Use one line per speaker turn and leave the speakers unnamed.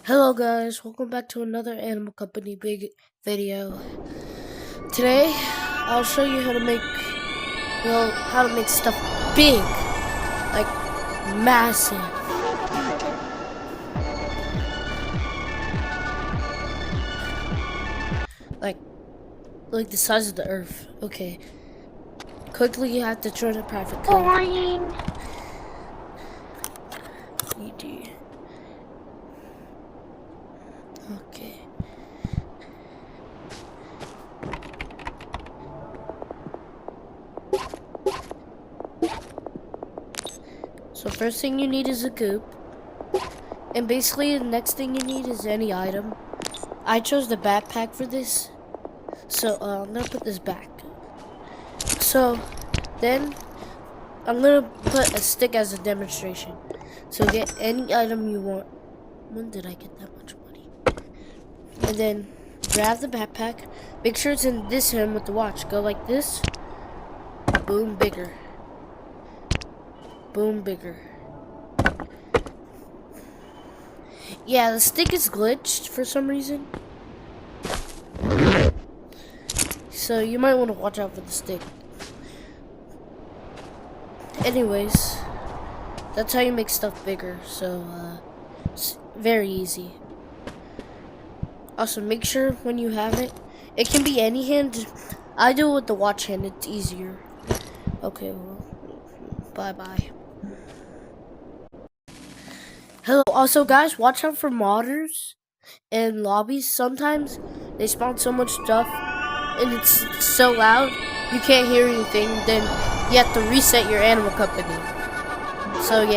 Hello guys, welcome back to another Animal Company big video. Today, I'll show you how to make stuff big, like massive. Like like the size of the earth. Okay. Quickly you have to turn to private code.
Boring.
ED. Okay. So first thing you need is a goop. And basically the next thing you need is any item. I chose the backpack for this. So I'm gonna put this back. So then I'm gonna put a stick as a demonstration. So get any item you want. When did I get that much money? And then grab the backpack. Make sure it's in this hand with the watch. Go like this. Boom, bigger. Boom, bigger. Yeah, the stick is glitched for some reason. So you might want to watch out for the stick. Anyways, that's how you make stuff bigger. So it's very easy. Also, make sure when you have it, it can be any hand. I do it with the watch hand. It's easier. Okay, well, bye-bye. Hello. Also, guys, watch out for modders and lobbies. Sometimes they spawn so much stuff, and it's so loud you can't hear anything. Then you have to reset your Animal Company. So yeah.